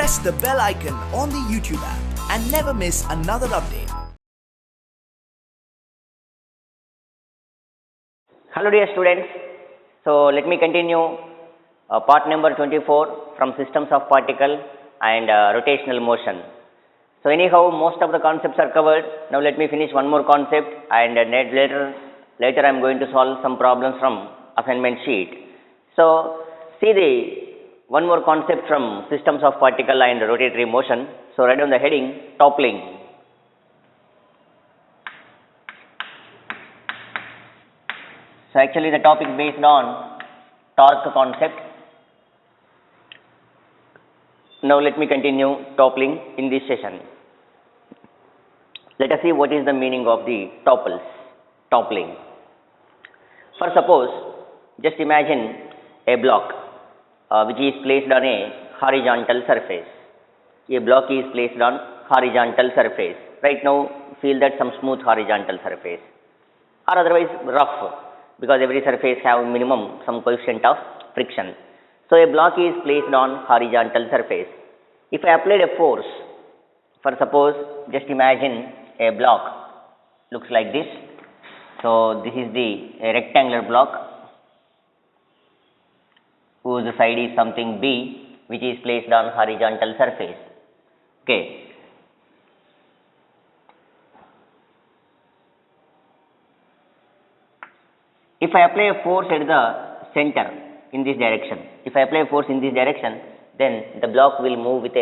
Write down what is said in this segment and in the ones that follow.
press the bell icon on the YouTube app and never miss another update. Hello dear students, so let me continue part number 24 from systems of particle and rotational motion. So anyhow most of the concepts are covered. Now let me finish one more concept and later I am going to solve some problems from assignment sheet. So see the one more concept from systems of particle and rotatory motion. So write down the heading toppling. So actually the topic based on torque concept. Now let me continue toppling in this session. Let us see what is the meaning of the toppling. For suppose, just imagine a block which is placed on a horizontal surface. A block is placed on horizontal surface. Right now feel that some smooth horizontal surface or otherwise rough, because every surface have minimum some coefficient of friction. So a block is placed on horizontal surface. If I applied a force, for suppose just imagine a block looks like this. So this is a rectangular block whose side is something B, which is placed on horizontal surface. Okay. If I apply a force at the center in this direction, then the block will move with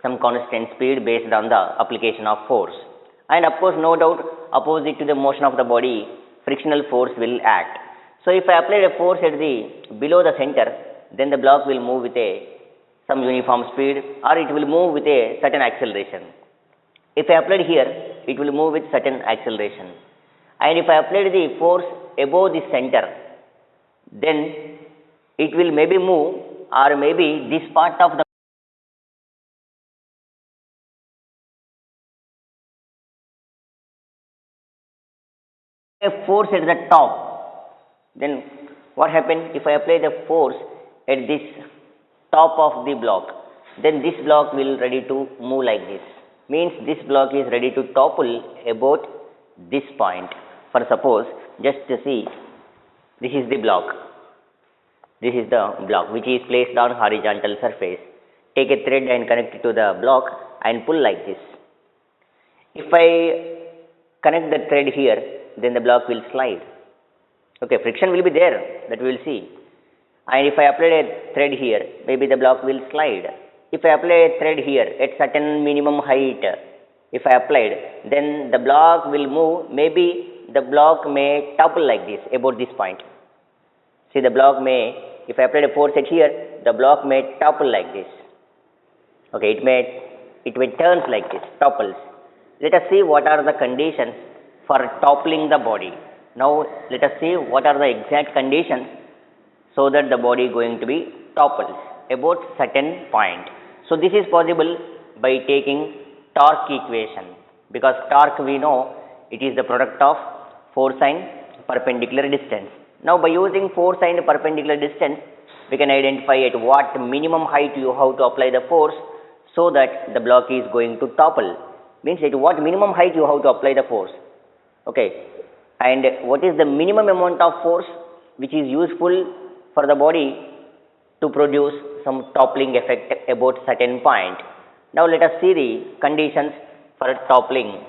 some constant speed based on the application of force. And of course, no doubt, opposite to the motion of the body, frictional force will act. So if I apply a force at below the center, then the block will move with some uniform speed, or it will move with a certain acceleration. If I applied here, it will move with certain acceleration. And if I applied the force above the center, then it will maybe move, or maybe this part of the a force at the top. Then what happened? If I apply the force at this top of the block, then this block will ready to move like this. Means this block is ready to topple about this point. For suppose, just to see, this is the block. This is the block which is placed on horizontal surface. Take a thread and connect it to the block and pull like this. If I connect the thread here, then the block will slide. Okay, friction will be there, that we will see. And if I apply a thread here, maybe the block will slide. If I apply a thread here at certain minimum height, if I applied, then the block will move. Maybe the block may topple like this about this point. See, the block may, if I applied a force at here, the block may topple like this. Okay, it may turns like this, topples. Let us see what are the conditions for toppling the body. Now let us see what are the exact conditions so that the body is going to be toppled about certain point. So this is possible by taking torque equation, because torque we know it is the product of force and perpendicular distance. Now by using force and perpendicular distance, we can identify at what minimum height you have to apply the force so that the block is going to topple. Means at what minimum height you have to apply the force. Okay, and what is the minimum amount of force which is useful for the body to produce some toppling effect about certain point. Now let us see the conditions for toppling.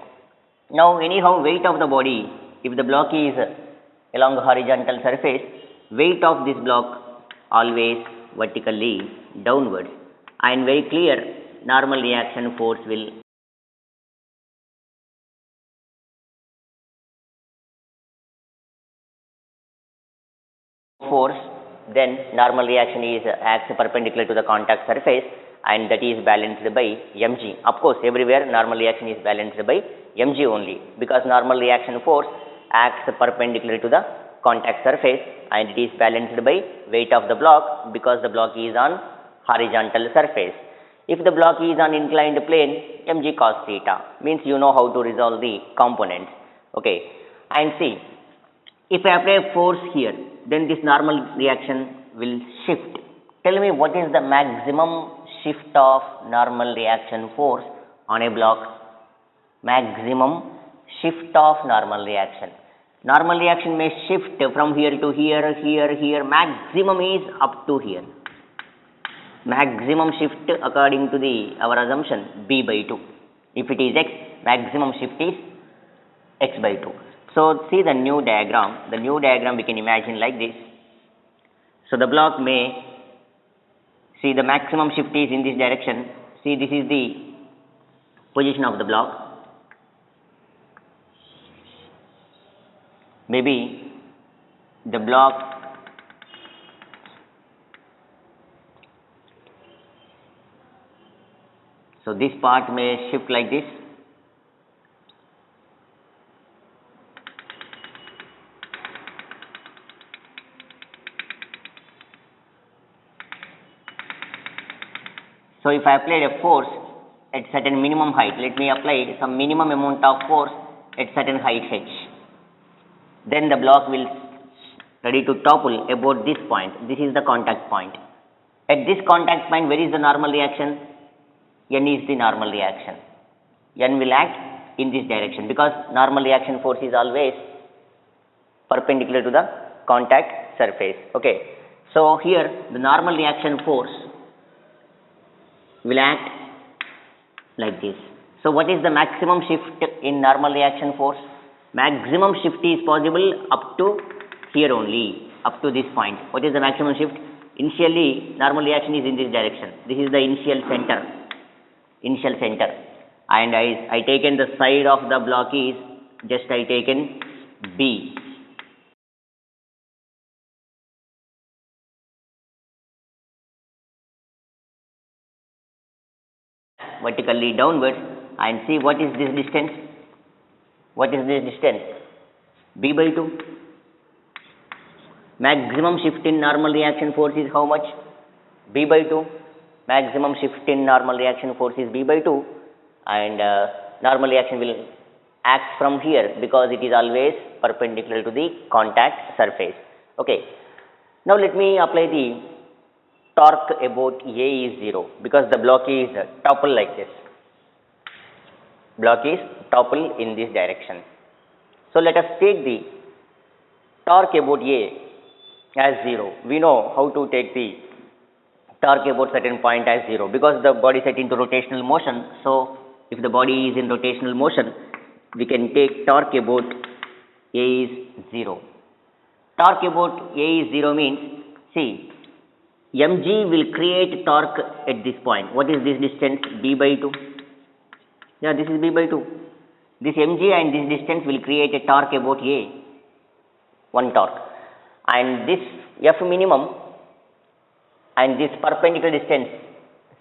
Now anyhow weight of the body, if the block is along the horizontal surface, weight of this block always vertically downwards, and very clear normal reaction force will force, then normal reaction is acts perpendicular to the contact surface, and that is balanced by mg. Of course, everywhere normal reaction is balanced by mg only, because normal reaction force acts perpendicular to the contact surface and it is balanced by weight of the block, because the block is on horizontal surface. If the block is on inclined plane, mg cos theta, means you know how to resolve the components. Okay, and see, if I apply a force here, then this normal reaction will shift. Tell me what is the maximum shift of normal reaction force on a block? Maximum shift of normal reaction. Normal reaction may shift from here to here, here. Maximum is up to here. Maximum shift according to our assumption B by 2. If it is x, maximum shift is x by 2. So see the new diagram. The new diagram we can imagine like this. So the block may, see the maximum shift is in this direction. See, this is the position of the block. Maybe the block so this part may shift like this. So if I applied a force at certain minimum height, let me apply some minimum amount of force at certain height h. Then the block will ready to topple about this point. This is the contact point. At this contact point, where is the normal reaction? N is the normal reaction. N will act in this direction because normal reaction force is always perpendicular to the contact surface. Okay. So here the normal reaction force will act like this. So what is the maximum shift in normal reaction force? Maximum shift is possible up to here only, up to this point. What is the maximum shift? Initially normal reaction is in this direction. This is the initial center. And I taken the side of the block is just I taken B. Vertically downwards and see what is this distance. What is this distance? B by 2. Maximum shift in normal reaction force is how much? B by 2. Maximum shift in normal reaction force is B by 2 and normal reaction will act from here because it is always perpendicular to the contact surface. Okay. Now let me apply the torque about A is 0 because the block is topple like this. Block is topple in this direction. So let us take the torque about A as 0. We know how to take the torque about certain point as 0 because the body set into rotational motion. So if the body is in rotational motion, we can take torque about A is 0. Torque about A is 0 means, see, mg will create torque at this point. What is this distance? B by 2. Yeah, this is B by 2. This mg and this distance will create a torque about A, one torque. And this F minimum and this perpendicular distance,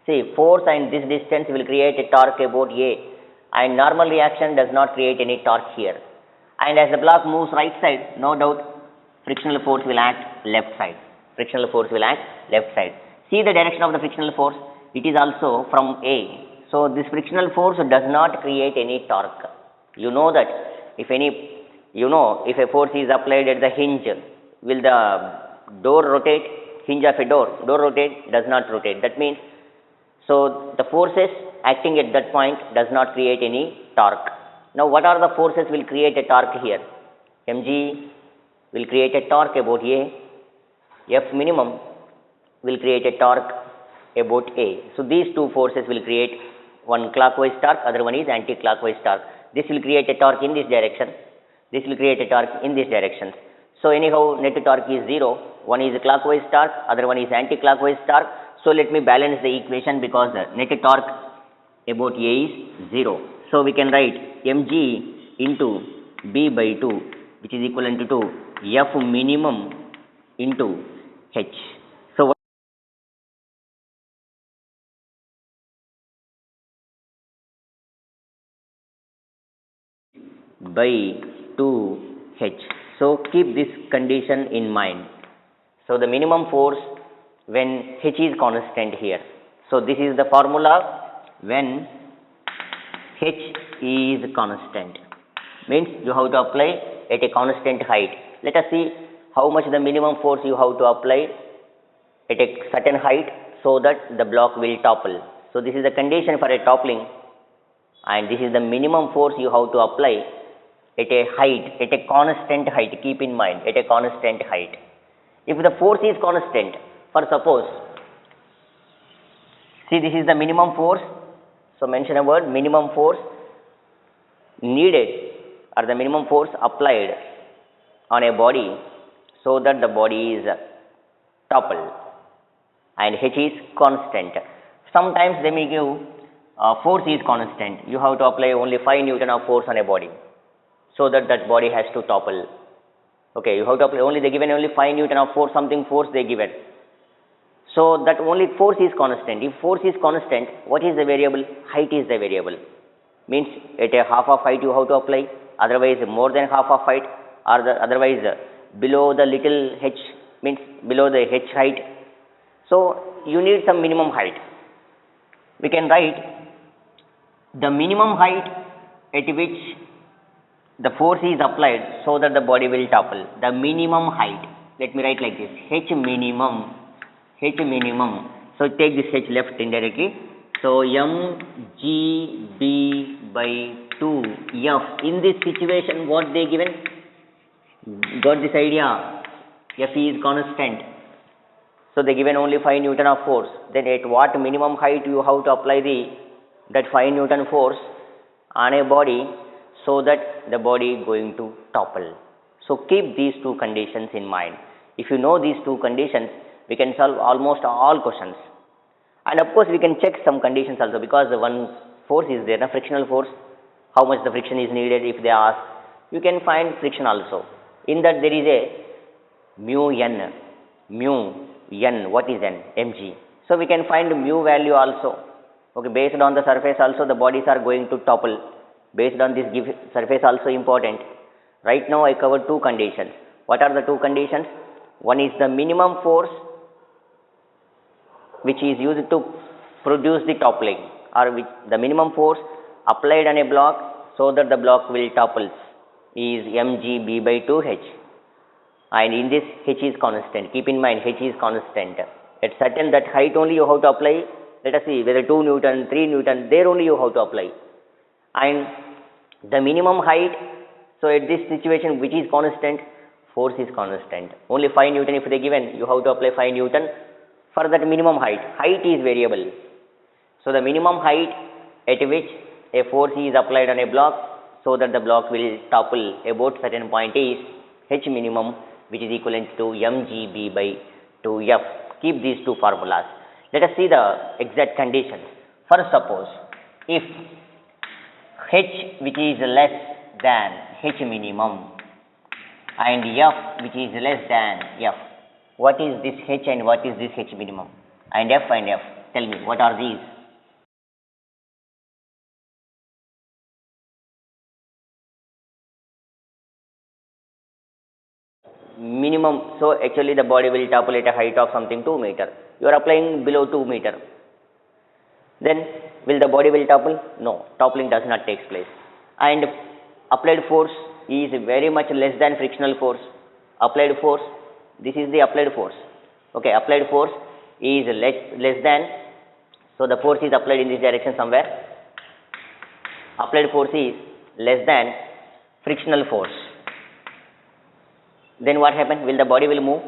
see, force and this distance will create a torque about A, and normal reaction does not create any torque here. And as the block moves right side, no doubt frictional force will act left side. Frictional force will act left side. See the direction of the frictional force, it is also from A. So this frictional force does not create any torque. You know that if a force is applied at the hinge, will the door rotate? Hinge of a door rotate? Does not rotate. That means, so the forces acting at that point does not create any torque. Now what are the forces will create a torque here? mg will create a torque about A. F minimum will create a torque about A. So these two forces will create one clockwise torque, other one is anti-clockwise torque. This will create a torque in this direction. This will create a torque in this direction. So anyhow net torque is 0. One is clockwise torque, other one is anti-clockwise torque. So let me balance the equation because the net torque about A is 0. So we can write mg into B by 2 which is equivalent to F minimum into H. So what by 2H. So keep this condition in mind. So the minimum force when H is constant here. So this is the formula when H is constant. Means you have to apply at a constant height. Let us see how much the minimum force you have to apply at a certain height. so that the block will topple. So this is the condition for a toppling, and this is the minimum force you have to apply at a height, at a constant height. Keep in mind, at a constant height. If the force is constant, for suppose, see, this is the minimum force. So mention a word, minimum force needed, or the minimum force applied on a body so that the body is toppled, and H is constant. Sometimes they may give force is constant. You have to apply only 5 Newton of force on a body so that that body has to topple. Okay, you have to apply only, they given only 5 Newton of force, something force they given. So that only force is constant. If force is constant, what is the variable? Height is the variable. Means at a half of height you have to apply, otherwise more than half of height, or otherwise below the little h, means below the h height. So you need some minimum height. We can write the minimum height at which the force is applied so that the body will topple. The minimum height, let me write like this, h minimum. So take this h left indirectly. So mgb by 2f. In this situation, what they given? Got this idea? F is constant. So they given only 5 Newton of force. Then at what minimum height you have to apply that 5 Newton force on a body so that the body going to topple. So keep these two conditions in mind. If you know these two conditions, we can solve almost all questions. And of course we can check some conditions also, because the one force is there, a frictional force, how much the friction is needed. If they ask, you can find friction also. In that there is a mu n, what is n? Mg. So we can find mu value also. Okay, based on the surface also the bodies are going to topple. Based on this surface also important. Right now I covered two conditions. What are the two conditions? One is the minimum force which is used to produce the toppling, or which the minimum force applied on a block so that the block will topple is mgb by 2h, and in this h is constant. Keep in mind, h is constant. At certain that height only you have to apply. Let us see whether 2 Newton, 3 Newton, there only you have to apply. And the minimum height, so at this situation which is constant, force is constant. Only 5 Newton if they given, you have to apply 5 Newton for that minimum height. Height is variable. So the minimum height at which a force is applied on a block so that the block will topple about certain point is h minimum, which is equivalent to mgb by 2f. Keep these two formulas. Let us see the exact conditions. First, suppose if h which is less than h minimum and f which is less than f. What is this h and what is this h minimum? And f? Tell me, what are these? Minimum. So actually the body will topple at a height of something 2 meter. You are applying below 2 meter. Then will the body will topple? No, toppling does not take place. And applied force is very much less than frictional force. Applied force, this is the applied force. Okay, applied force is less than, so the force is applied in this direction somewhere. Applied force is less than frictional force. Then what happens? Will the body will move?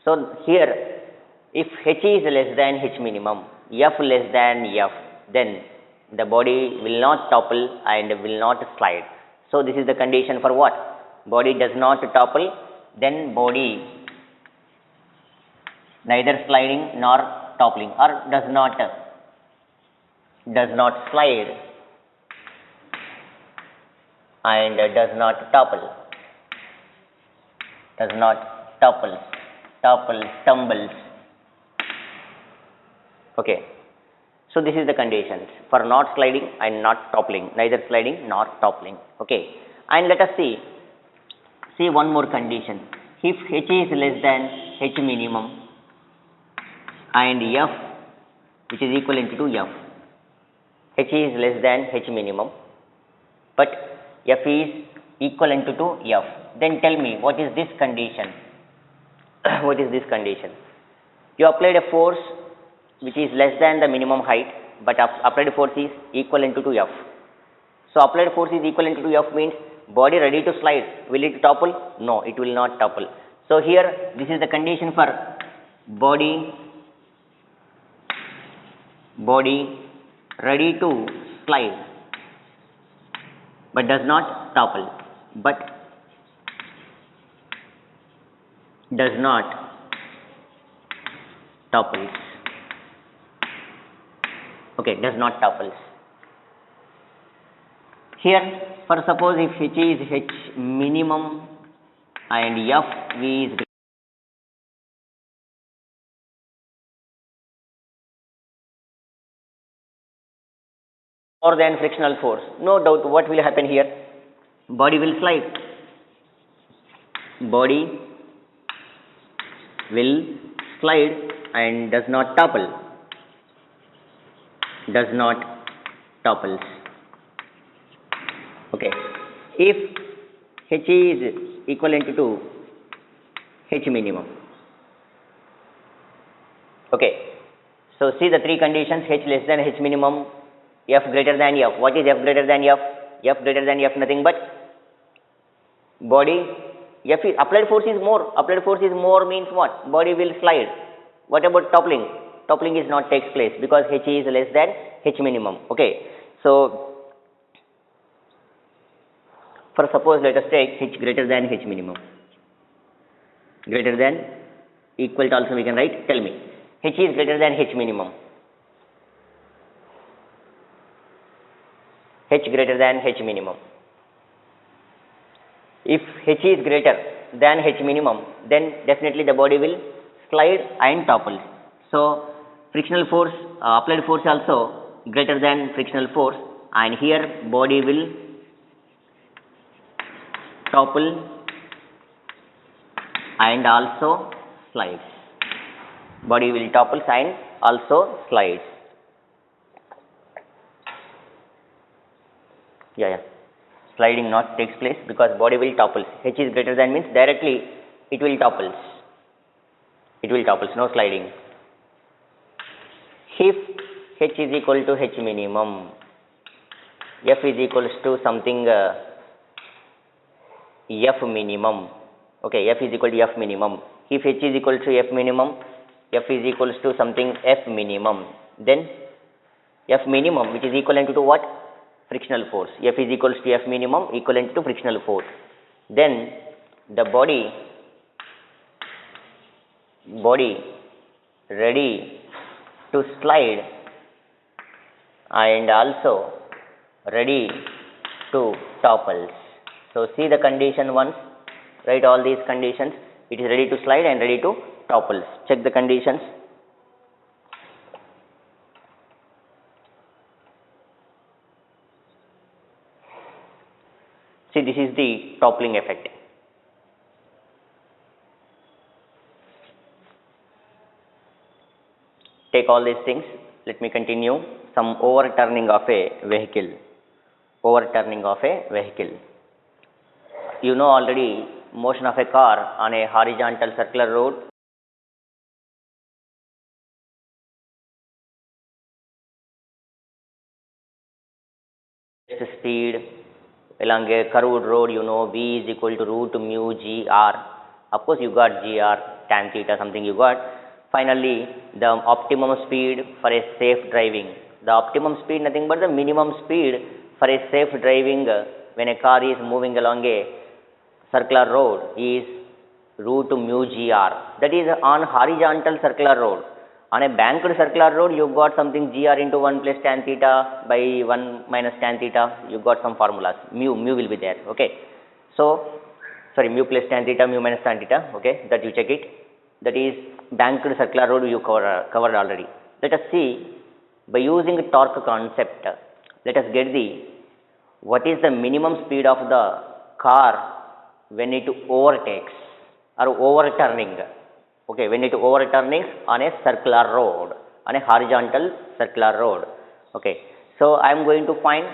So here, if h is less than h minimum, f less than f, then the body will not topple and will not slide. So this is the condition for what? Body does not topple, then body neither sliding nor toppling, or does not slide and does not topple. Does not tumbles. Okay. So this is the conditions for not sliding and not toppling, neither sliding nor toppling. Okay. And let us see one more condition. If h is less than h minimum and f which is equivalent to f. H is less than h minimum, but f is equivalent to f. Then tell me, what is this condition? What is this condition? You applied a force which is less than the minimum height, but applied force is equivalent to F. So applied force is equivalent to F means body ready to slide. Will it topple? No, it will not topple. So here this is the condition for body ready to slide but does not topple, but does not topples. Okay, does not topples. Here, for suppose if H is H minimum and F V is more than frictional force, no doubt what will happen here? Body will slide. Body will slide and does not topple. Does not topples. Okay. If H is equivalent to H minimum. Okay. So see the three conditions: H less than H minimum, F greater than F. What is F greater than F? F greater than F nothing but body. F is applied force is more. Applied force is more means what? Body will slide. What about toppling? Toppling is not takes place because H is less than H minimum. Okay. So for suppose let us take H greater than H minimum. Greater than, equal to also we can write. Tell me. H is greater than H minimum. H greater than H minimum. If H is greater than H minimum, then definitely the body will slide and topple. So frictional force, applied force also greater than frictional force, and here body will topple and also slides. Body will topple and also slides. Yeah. Sliding not takes place because body will topple. H is greater than means directly it will topples. It will topples, no sliding. If H is equal to H minimum, F is equals to something F minimum. Okay, F is equal to F minimum. If H is equal to F minimum, F is equals to something F minimum. Then F minimum, which is equivalent to what? Frictional force. F is equals to F minimum equivalent to frictional force. Then the body ready to slide and also ready to topples. So see the condition once, write all these conditions. It is ready to slide and ready to topples. Check the conditions. See, this is the toppling effect. Take all these things. Let me continue. Some overturning of a vehicle. Overturning of a vehicle. You know already motion of a car on a horizontal circular road. Speed along a curved road, you know V is equal to root mu g r. Of course you got g r, tan theta something you got. Finally the optimum speed for a safe driving. The optimum speed nothing but the minimum speed for a safe driving when a car is moving along a circular road is root mu g r. That is on horizontal circular road. On a banked circular road, you got something gr into 1 plus tan theta by 1 minus tan theta. You got some formulas. Mu will be there. Okay. So, sorry, mu plus tan theta, mu minus tan theta. Okay, that you check it. That is banked circular road you covered already. Let us see by using torque concept. Let us get what is the minimum speed of the car when it overtakes or overturning. Okay, when it overturning on a circular road, on a horizontal circular road. Okay, so I am going to find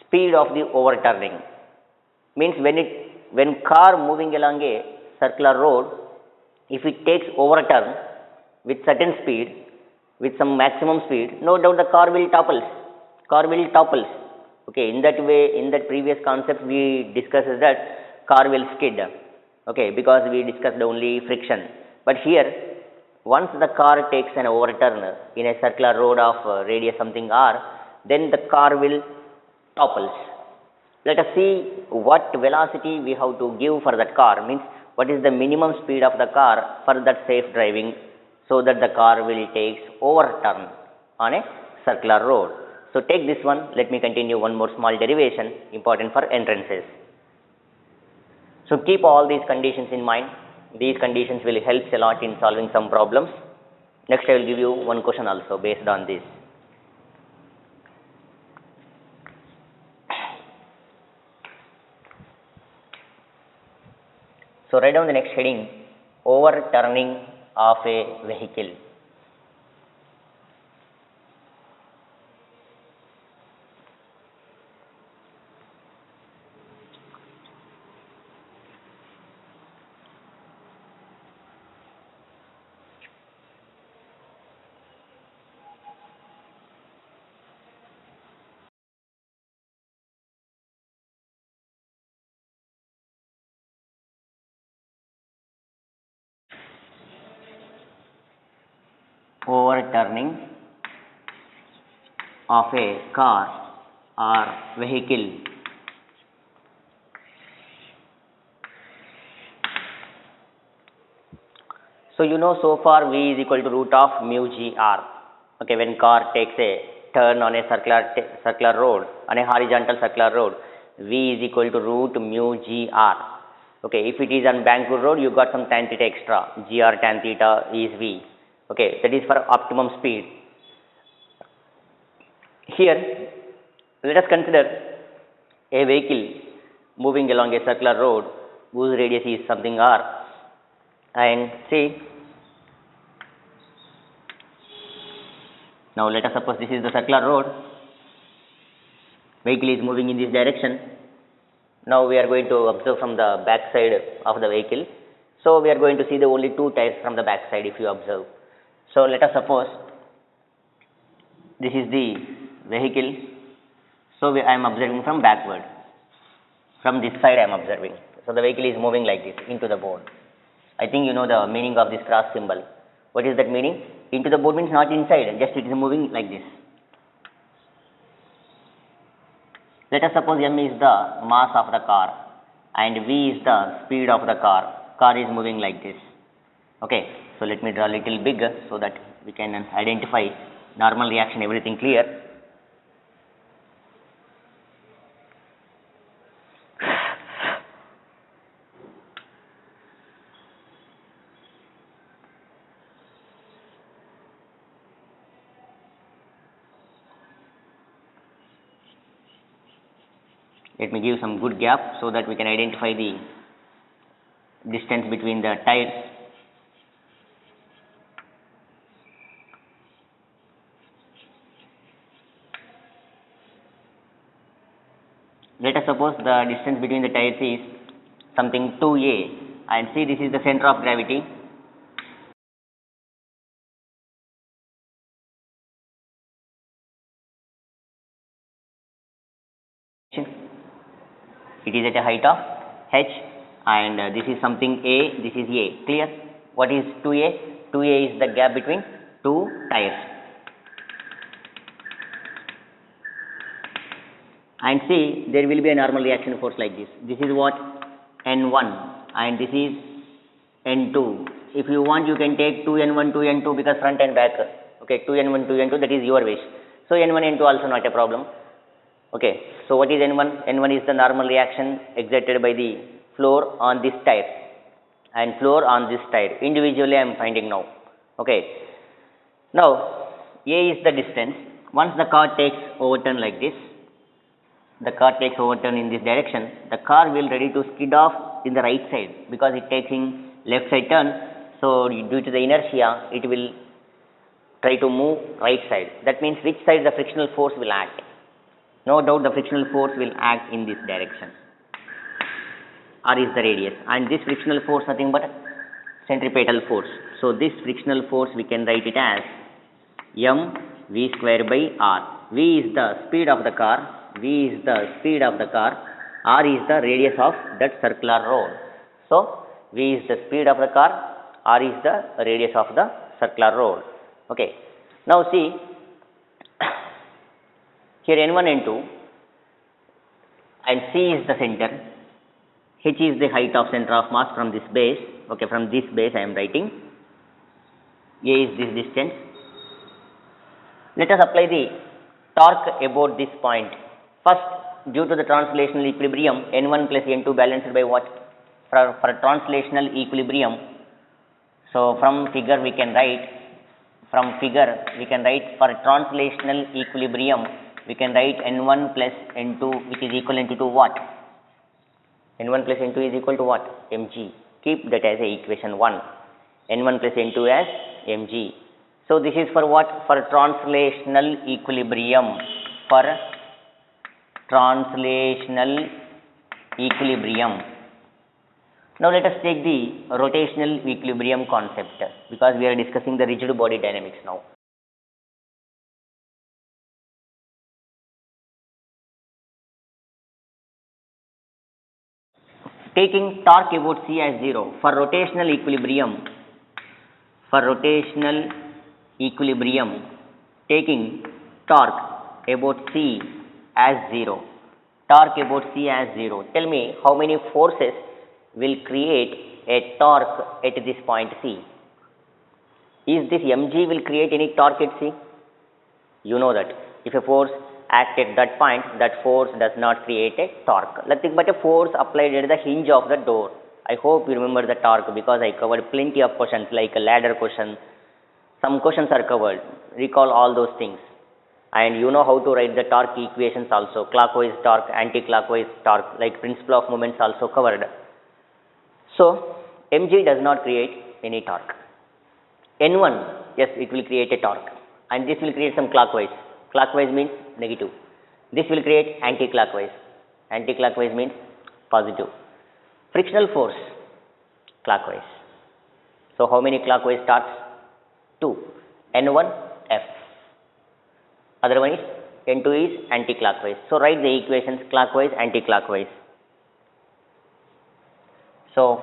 speed of the overturning. Means when car moving along a circular road, if it takes overturn with certain speed, with some maximum speed, no doubt the car will topple. Car will topple. Okay, in that way, in that previous concept we discussed that car will skid. Okay, because we discussed only friction. But here, once the car takes an overturn in a circular road of radius something r, then the car will topples. Let us see what velocity we have to give for that car, means what is the minimum speed of the car for that safe driving, so that the car will take overturn on a circular road. So take this one. Let me continue one more small derivation important for entrances. So keep all these conditions in mind. These conditions will help a lot in solving some problems. Next I will give you one question also based on this. So write down the next heading, overturning of a vehicle. Overturning of a car or vehicle. So you know, so far V is equal to root of mu g r. Okay, when car takes a turn on a circular road, on a horizontal circular road, V is equal to root mu g r. Okay, if it is on Bangalore road, you got some tan theta extra. Gr tan theta is V. Okay, that is for optimum speed. Here, let us consider a vehicle moving along a circular road whose radius is something r, and see, now let us suppose this is the circular road, vehicle is moving in this direction. Now we are going to observe from the back side of the vehicle. So we are going to see the only two tires from the back side if you observe. So let us suppose this is the vehicle. So I am observing from backward. From this side I am observing. So the vehicle is moving like this into the board. I think you know the meaning of this cross symbol. What is that meaning? Into the board means not inside, just it is moving like this. Let us suppose m is the mass of the car and v is the speed of the car. Car is moving like this. Okay, so let me draw a little bigger so that we can identify normal reaction, everything clear. Let me give some good gap so that we can identify the distance between the tires. Let us suppose the distance between the tires is something 2a, and see, this is the center of gravity. It is at a height of h, and this is something a, this is a. Clear? What is 2a? 2a is the gap between two tires. And see, there will be a normal reaction force like this. This is what? N1, and this is N2. If you want, you can take 2N1, 2N2 because front and back. Okay, 2N1, 2N2, that is your wish. So N1, N2 also not a problem. Okay, so what is N1? N1 is the normal reaction exerted by the floor on this tire and floor on this tire. Individually I am finding now. Okay, now A is the distance. Once the car takes overturn like this, the car takes overturn in this direction, the car will ready to skid off in the right side because it takes in left side turn. So due to the inertia, it will try to move right side. That means which side the frictional force will act? No doubt the frictional force will act in this direction. R is the radius, and this frictional force nothing but centripetal force. So this frictional force we can write it as m v square by r. V is the speed of the car, v is the speed of the car, r is the radius of that circular road. So v is the speed of the car, r is the radius of the circular road. Okay. Now see here n1 n2 and c is the center, h is the height of center of mass from this base. Okay, from this base I am writing, a is this distance. Let us apply the torque about this point. First, due to the translational equilibrium, n1 plus n2 balanced by what? For translational equilibrium, so from figure we can write, for translational equilibrium we can write n1 plus n2 which is equivalent to what? n1 plus n2 is equal to what? mg. Keep that as a equation 1. n1 plus n2 as mg. So this is for what? For translational equilibrium. For translational equilibrium. Now let us take the rotational equilibrium concept, because we are discussing the rigid body dynamics now. Taking torque about c as 0 for rotational equilibrium, taking torque about c as 0, tell me how many forces will create a torque at this point c. Is this mg will create any torque at c? You know that if a force acts at that point, that force does not create a torque, nothing but a force applied at the hinge of the door. I hope you remember the torque, because I covered plenty of questions like a ladder question. Some questions are covered. Recall all those things. And you know how to write the torque equations also. Clockwise torque, anti-clockwise torque, like principle of moments also covered. So mg does not create any torque. n1, yes, it will create a torque, and this will create some clockwise. Clockwise means negative. This will create anti-clockwise. Anti-clockwise means positive. Frictional force, clockwise. So how many clockwise torques? 2. n1 F. Other one is n2 is anti-clockwise. So write the equations clockwise, anti-clockwise. So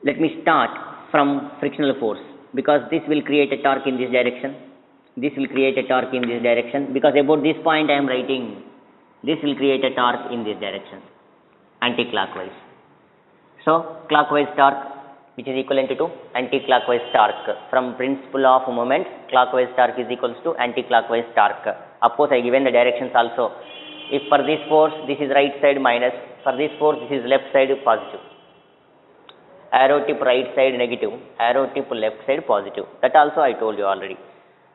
let me start from frictional force, because this will create a torque in this direction. This will create a torque in this direction, because about this point I am writing, this will create a torque in this direction, anti-clockwise. So clockwise torque, which is equivalent to anti-clockwise torque. From principle of moment, clockwise torque is equals to anti-clockwise torque. Of course, I given the directions also. If for this force, this is right side minus, for this force, this is left side positive. Arrow tip right side negative, arrow tip left side positive. That also I told you already.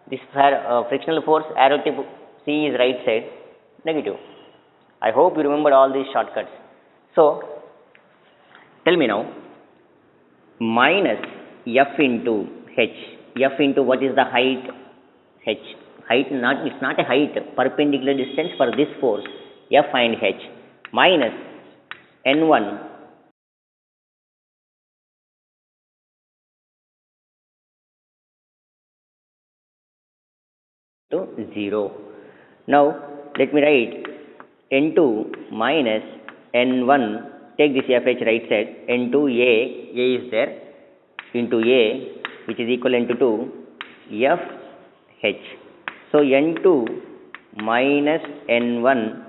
This frictional force, arrow tip C is right side negative. I hope you remember all these shortcuts. So tell me now, minus F into H. F into what is the height? H. Height, it's not a height, perpendicular distance for this force, F and H, minus N1 to 0. Now let me write N2 minus N1, take this FH right side, N2 A is there, into A, which is equivalent to FH. So N2 minus N1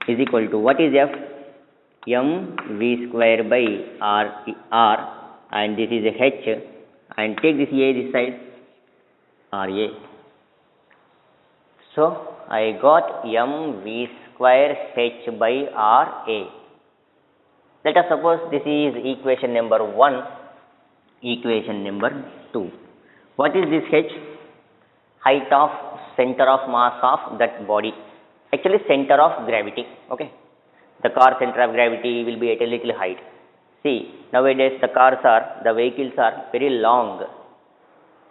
is equal to, what is F? mv square by r, and this is a H, and take this A this side, RA. So I got mv square H by RA. Let us suppose this is equation number 1, equation number 2. What is this H? Height of center of mass of that body, actually center of gravity. Okay, the car center of gravity will be at a little height. See, nowadays the vehicles are very long.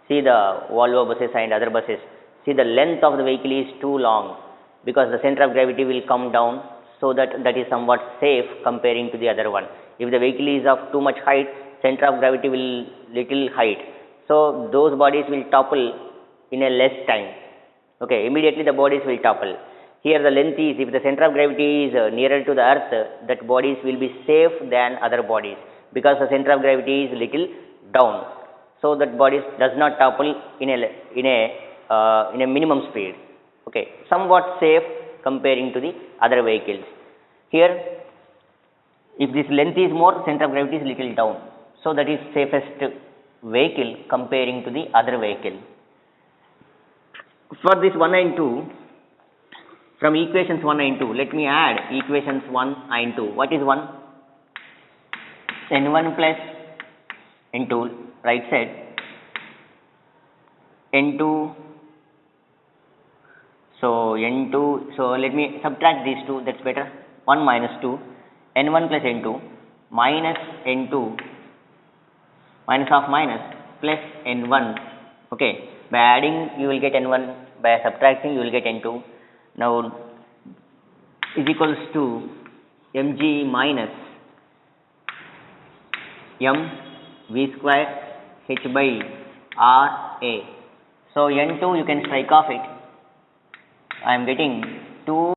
See the Volvo buses and other buses. See, the length of the vehicle is too long, because the center of gravity will come down, so that is somewhat safe comparing to the other one. If the vehicle is of too much height, center of gravity will little height. So those bodies will topple in a less time. Okay, immediately the bodies will topple. Here the length is, if the center of gravity is nearer to the earth, that bodies will be safe than other bodies, because the center of gravity is little down, so that bodies does not topple in a minimum speed. Okay, somewhat safe comparing to the other vehicles. Here, if this length is more, center of gravity is little down, so that is safest vehicle comparing to the other vehicle. For this 1 and 2, from equations 1 and 2, let me add equations 1 and 2. What is 1? N1 plus N2, right side, N2, so N2, so let me subtract these two, that's better. 1 minus 2, N1 plus N2 minus N2 minus of minus plus N1. Okay, by adding you will get N1, by subtracting you will get N2. Now is equals to mg minus m v square h by r a. So N2 you can strike off it. I am getting 2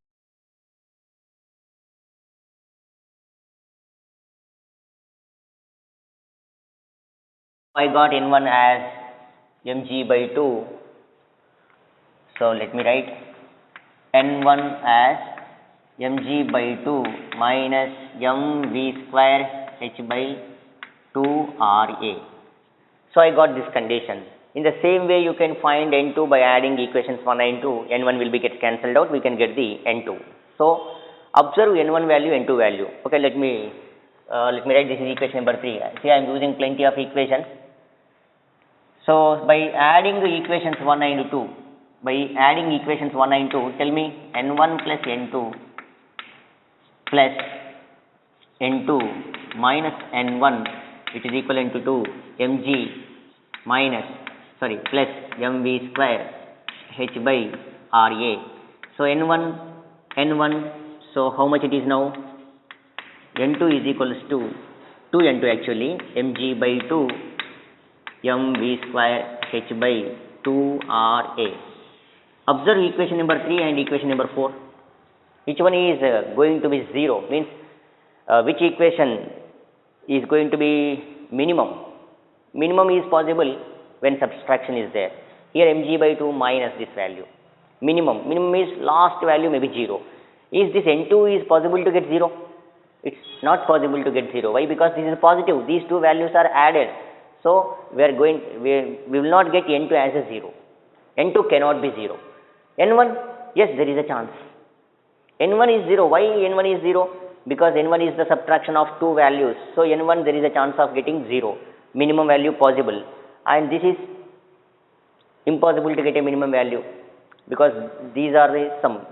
I got N1 as mg by 2. So let me write N1 as mg by 2 minus mv square h by 2 RA. So I got this condition. In the same way you can find N2 by adding equations 1 and 2. N1 will be get cancelled out, we can get the N2. So observe N1 value, N2 value. Okay, let me write this is equation number 3. See, I am using plenty of equations. So by adding the equations 1 and 2, tell me N1 plus N2 plus N2 minus N1, it is equivalent to 2 mg minus plus mv square h by RA. So N1, so how much it is now? N2 is equals to 2 N2 actually, mg by 2 mv square h by 2 RA. Observe equation number 3 and equation number 4. Which one is going to be 0? Means which equation is going to be minimum? Minimum is possible when subtraction is there. Here mg by 2 minus this value. Minimum is last value may be 0. Is this N2 is possible to get 0? It's not possible to get 0. Why? Because this is positive. These two values are added. So we will not get N2 as a 0. N2 cannot be 0. N1, yes, there is a chance. N1 is 0. Why N1 is 0? Because N1 is the subtraction of two values. So N1 there is a chance of getting 0. Minimum value possible. And this is impossible to get a minimum value, because these are the sum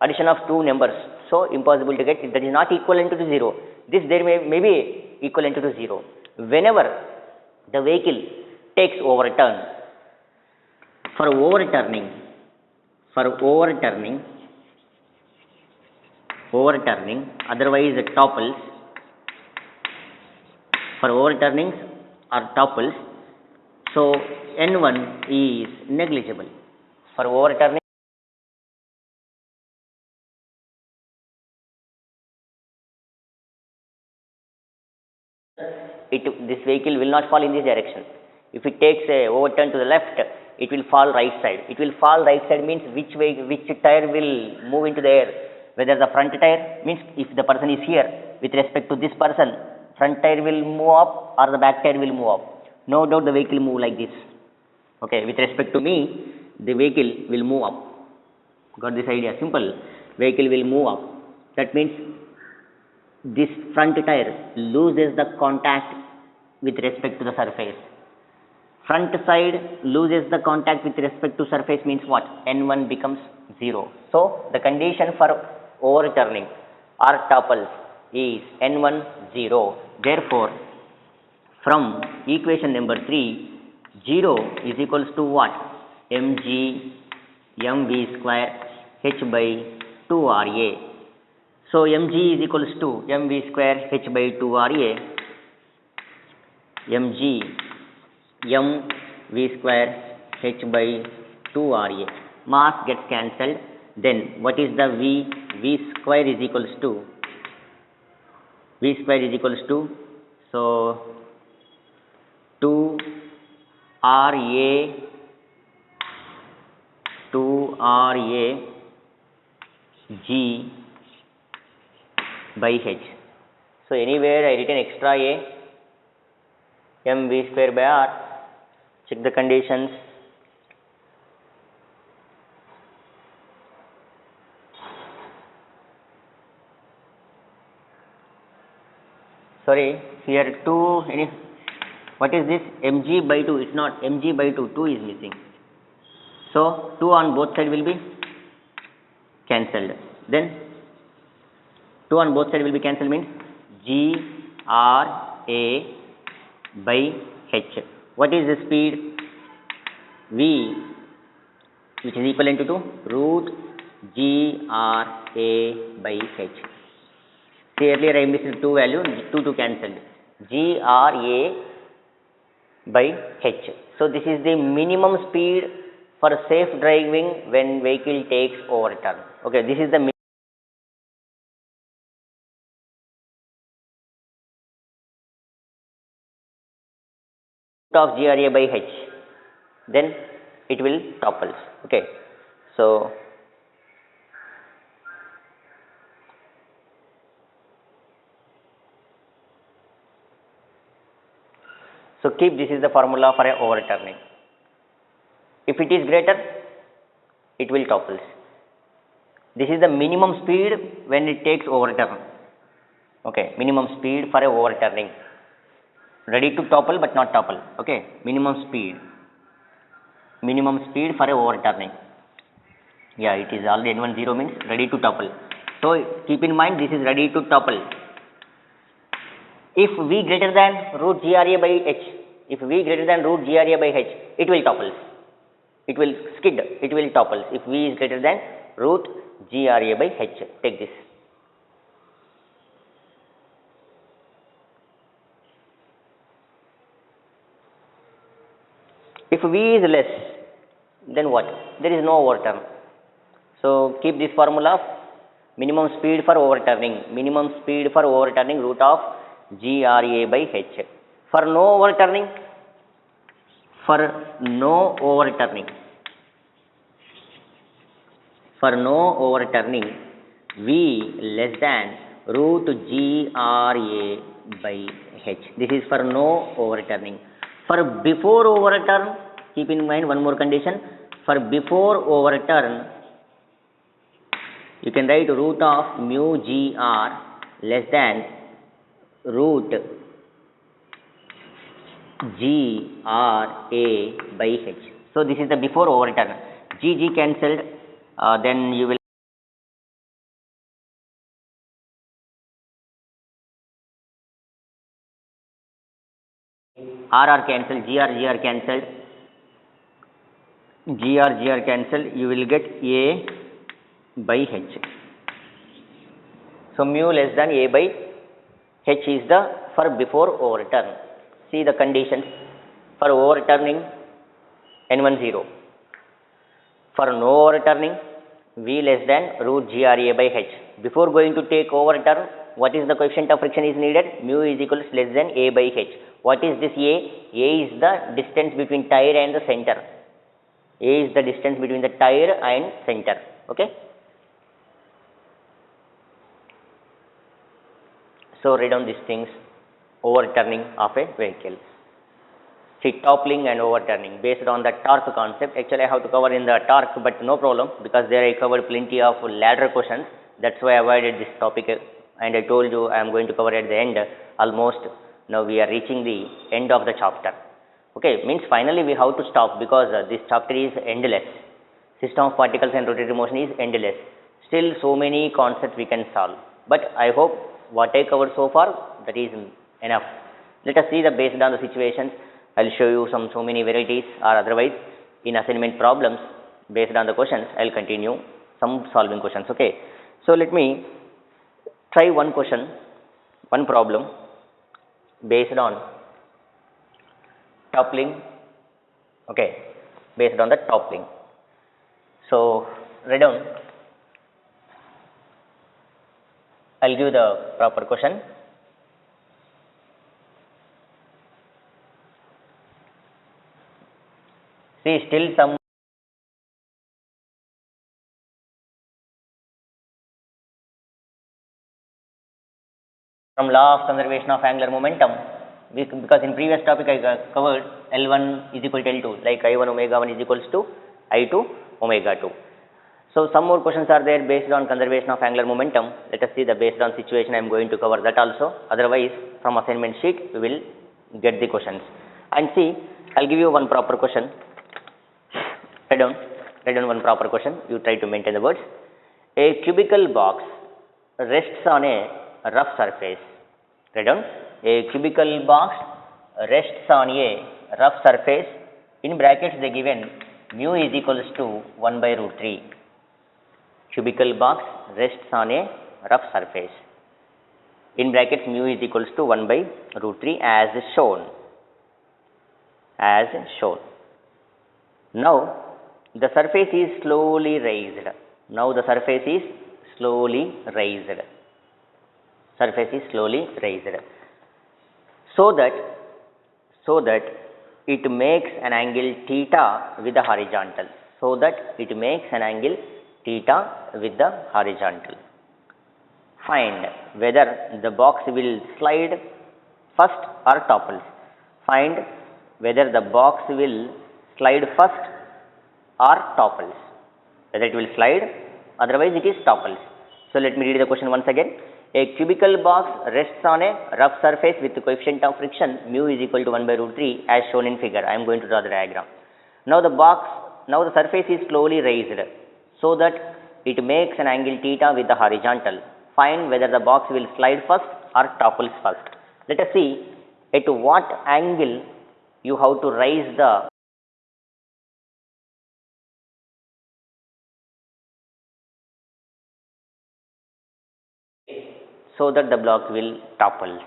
addition of two numbers. So impossible to get it. That is not equivalent to 0. This there may be equivalent to 0. Whenever the vehicle takes overturn, for overturning, otherwise it topples, for overturnings or topples, so N1 is negligible. For overturning, this vehicle will not fall in this direction. If it takes a overturn to the left, it will fall right side. It will fall right side means which tire will move into the air. Whether the front tire, means if the person is here, with respect to this person, front tire will move up or the back tire will move up. No doubt the vehicle move like this. Okay, with respect to me, the vehicle will move up. Got this idea? Simple. Vehicle will move up. That means this front tire loses the contact with respect to the surface. Front side loses the contact with respect to surface means what? N1 becomes 0. So the condition for overturning or topples is N1 0. Therefore, from equation number 3, 0 is equals to what? mg mv square h by 2 RA. So mg is equals to mv square h by 2 RA. mg mv square h by 2RA. Mass gets cancelled. Then what is the V? V square is equals to so 2RA G by H. So anywhere I written extra A, mv square by R. Check the conditions. Sorry, here 2, what is this? mg by 2, it's not mg by 2, 2 is missing. So 2 on both sides will be cancelled. Then 2 on both sides will be cancelled means G R A by H. What is the speed? V, which is equivalent to root G R A by H. See, earlier I missed 2 value, 2 cancelled. G R A by H. So this is the minimum speed for safe driving when vehicle takes overturn. Okay, this is the root of GRA by H. Then it will topple. Okay, so keep, this is the formula for a overturning. If it is greater, it will topple. This is the minimum speed when it takes overturn. Okay, minimum speed for a overturning. Ready to topple but not topple. Okay, minimum speed for a overturning. Yeah, it is already N10 means ready to topple. So keep in mind, this is ready to topple. If V greater than root GRA by H, it will topple. It will skid, it will topple. If V is greater than root GRA by H, take this. If V is less, then what? There is no overturn. So keep this formula, minimum speed for overturning root of GRA by H. For no overturning, V less than root GRA by H. This is for no overturning. For before overturn, keep in mind one more condition. For before overturn, you can write root of mu GR less than root GRA by H. So this is the before overturn. G cancelled, then you will RR cancelled, GR cancelled, GR cancelled, you will get A by H. So mu less than A by H is the for before overturn. See the conditions for overturning N10. For no overturning, V less than root GRA by H. Before going to take overturn, what is the coefficient of friction is needed? Mu is equals less than A by H. What is this A? A is the distance between tire and the center. A is the distance between the tire and center. Okay. So write down these things. Overturning of a vehicle. See, toppling and overturning based on the torque concept. Actually, I have to cover in the torque, but no problem because there I covered plenty of ladder questions. That's why I avoided this topic, and I told you I am going to cover at the end. Almost now we are reaching the end of the chapter. Okay, means finally we have to stop because this chapter is endless. System of particles and rotatory motion is endless. Still so many concepts we can solve. But I hope what I covered so far, that is enough. Let us see the based on the situations. I will show you so many varieties, or otherwise in assignment problems based on the questions I will continue some solving questions. Okay. So let me try one question, one problem based on toppling. Okay, based on the toppling. So write down. I'll give the proper question. See, still some from law of conservation of angular momentum, because in previous topic I covered L1 is equal to L2, like I1 omega 1 is equals to I2 omega 2. So some more questions are there based on conservation of angular momentum. Let us see the based on situation. I am going to cover that also. Otherwise, from assignment sheet we will get the questions. And see, I'll give you one proper question. Write down one proper question. You try to maintain the words. A cubical box rests on a rough surface. Write down. A cubical box rests on a rough surface. In brackets they given mu is equals to 1 by root 3. Cubical box rests on a rough surface. In brackets mu is equals to 1 by root 3 as shown. As shown. Now the surface is slowly raised. Now the surface is slowly raised. Surface is slowly raised. So that it makes an angle theta with the horizontal. So that it makes an angle theta with the horizontal. Find whether the box will slide first or topples. Find whether the box will slide first or topples. Whether it will slide, otherwise it is topples. So let me read the question once again. A cubical box rests on a rough surface with the coefficient of friction mu is equal to 1 by root 3 as shown in figure. I am going to draw the diagram. Now the surface is slowly raised so that it makes an angle theta with the horizontal. Find whether the box will slide first or topples first. Let us see at what angle you have to raise the so that the block will topple.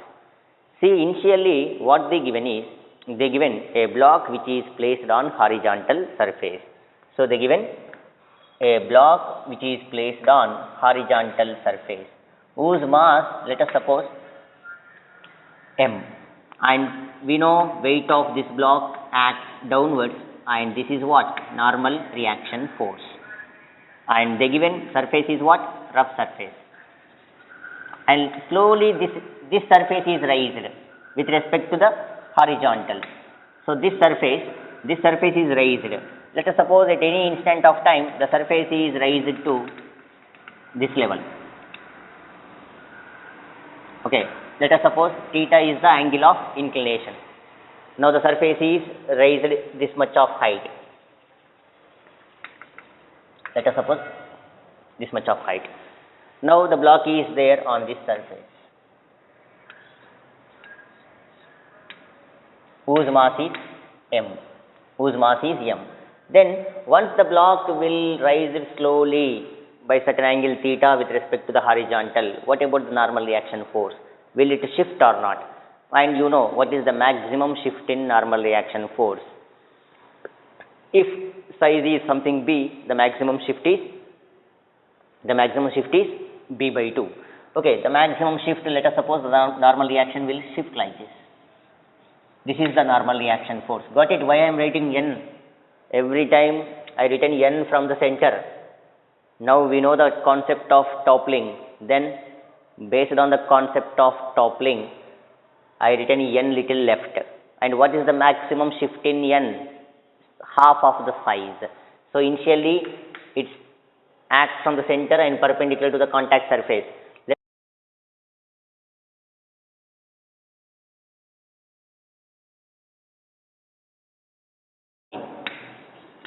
See, initially what they given is, they given a block which is placed on horizontal surface. So they given a block which is placed on horizontal surface whose mass, let us suppose m, and we know weight of this block acts downwards, and this is what? Normal reaction force. And they given surface is what? Rough surface. And slowly this surface is raised with respect to the horizontal. So this surface is raised. Let us suppose at any instant of time the surface is raised to this level. Okay, let us suppose theta is the angle of inclination. Now the surface is raised this much of height. Let us suppose this much of height. Now the block is there on this surface whose mass is m. Then once the block will rise slowly by certain angle theta with respect to the horizontal, what about the normal reaction force? Will it shift or not? And you know what is the maximum shift in normal reaction force? If size is something b, the maximum shift is b by 2. Okay, the maximum shift, let us suppose the normal reaction will shift like this. This is the normal reaction force. Got it? Why I am writing n? Every time I written n from the center. Now we know the concept of toppling. Then based on the concept of toppling, I written n little left. And what is the maximum shift in n? Half of the size. So initially it acts from the center and perpendicular to the contact surface.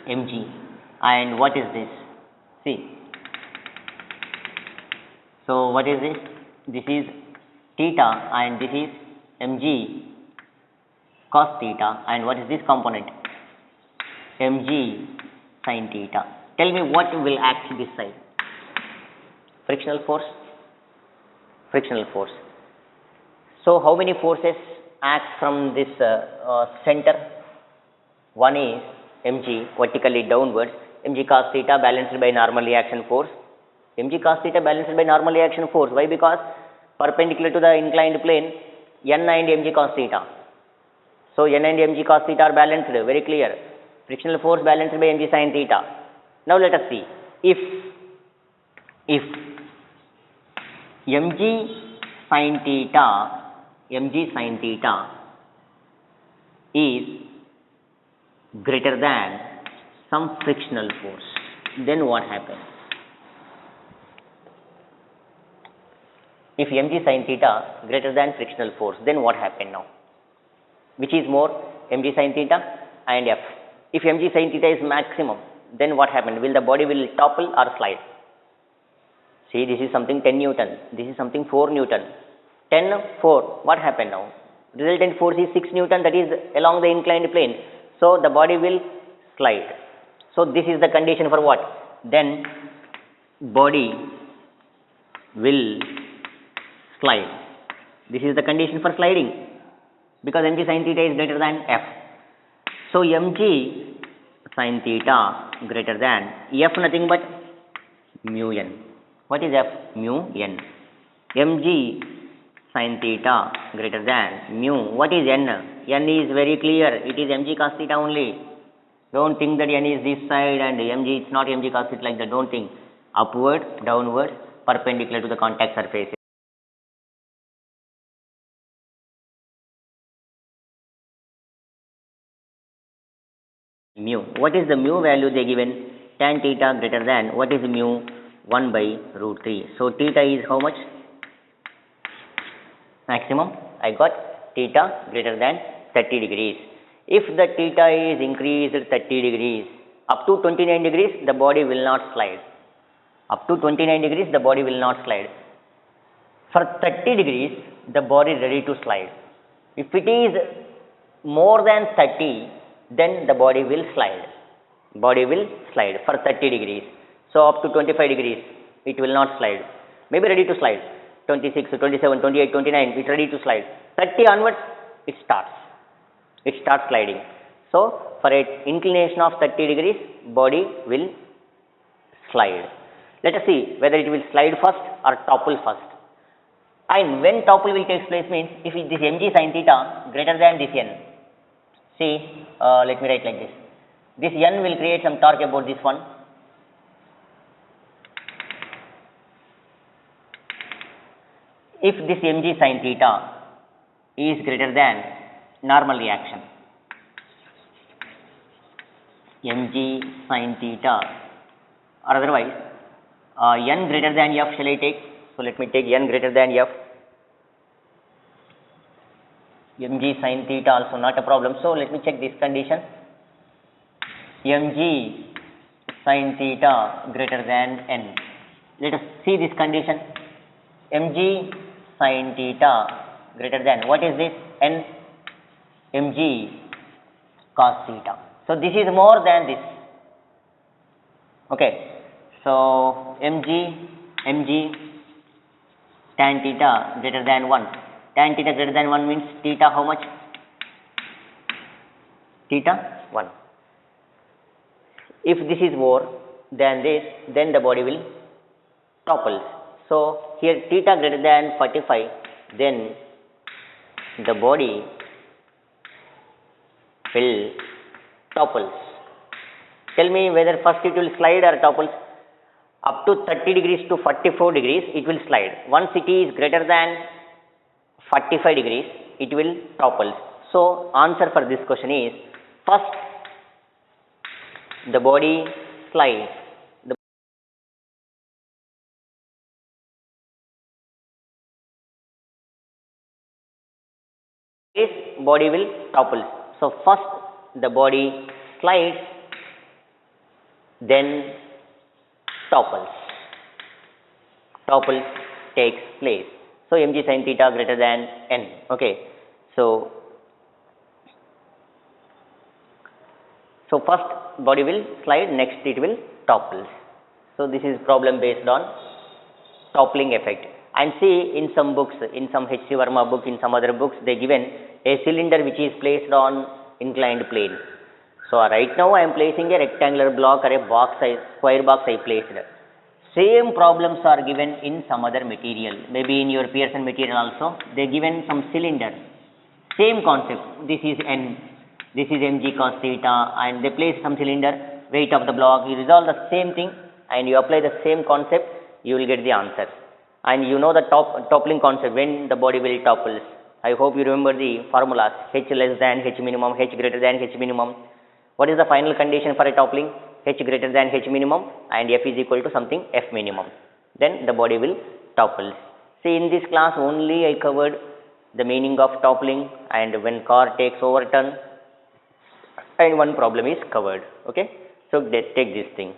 Mg. And what is this? See. So what is this? This is theta and this is mg cos theta. And what is this component? Mg sin theta. Tell me what will act this side? Frictional force. So how many forces act from this center? One is mg vertically downwards, mg cos theta balanced by normal reaction force. Mg cos theta balanced by normal reaction force. Why? Because perpendicular to the inclined plane, n and mg cos theta. So n and mg cos theta are balanced, very clear. Frictional force balanced by mg sin theta. Now let us see, if mg sin theta is greater than some frictional force, then what happens? If mg sin theta greater than frictional force, then what happened now? Which is more, mg sin theta and F? If mg sin theta is maximum, then what happened? Will the body will topple or slide? See, this is something 10 Newton, this is something 4 Newton. 10, 4, what happened now? Resultant force is 6 Newton, that is along the inclined plane. So the body will slide. So this is the condition for what? Then body will slide. This is the condition for sliding, because mg sin theta is greater than F. So mg sin theta greater than F, nothing but mu n. What is F? Mu n. Mg sin theta greater than mu. What is n? N is very clear. It is mg cos theta only. Don't think that n is this side and mg, it's not mg cos theta like that. Don't think. Upward, downward, perpendicular to the contact surface. Mu. What is the mu value they given? Tan theta greater than, what is mu? 1 by root 3. So theta is how much? Maximum. I got theta greater than 30 degrees. If the theta is increased 30 degrees, up to 29 degrees, the body will not slide. Up to 29 degrees, the body will not slide. For 30 degrees, the body is ready to slide. If it is more than 30, then the body will slide. Body will slide for 30 degrees. So up to 25 degrees, it will not slide. Maybe ready to slide. 26, 27, 28, 29, it's ready to slide. 30 onwards, it starts. It starts sliding. So for an inclination of 30 degrees, body will slide. Let us see whether it will slide first or topple first. And when topple will take place means, if this mg sin theta greater than this n. See, let me write like this. This n will create some torque about this one. If this mg sin theta is greater than normal reaction, mg sin theta, or otherwise n greater than f shall I take? So let me take n greater than f. Mg sin theta also not a problem. So let me check this condition. Mg sin theta greater than n. Let us see this condition. Mg sin theta greater than, what is this? N. Mg cos theta. So this is more than this. Okay. So mg tan theta greater than 1. Tan theta greater than 1 means theta how much? Theta 1. If this is more than this, then the body will topple. So here theta greater than 45, then the body will topple. Tell me whether first it will slide or topples. Up to 30 degrees to 44 degrees, it will slide. Once it is greater than 45 degrees, it will topple. So answer for this question is, first the body slides. This body will topple. So first the body slides, then topples. Topples takes place. So mg sin theta greater than n. Okay. So first body will slide, next it will topple. So this is problem based on toppling effect. And see, in some books, in some H.C. Verma book, in some other books, they given a cylinder which is placed on inclined plane. So right now I am placing a rectangular block or a box size, square box I placed. Same problems are given in some other material, maybe in your Pearson material also, they given some cylinder. Same concept, this is N, this is mg cos theta, and they place some cylinder, weight of the block, you resolve the same thing and you apply the same concept, you will get the answer. And you know the toppling concept, when the body will topple. I hope you remember the formulas, H less than H minimum, H greater than H minimum. What is the final condition for a toppling? H greater than H minimum and F is equal to something F minimum. Then the body will topple. See, in this class only I covered the meaning of toppling and when car takes overturn, and one problem is covered. Okay, so take this thing.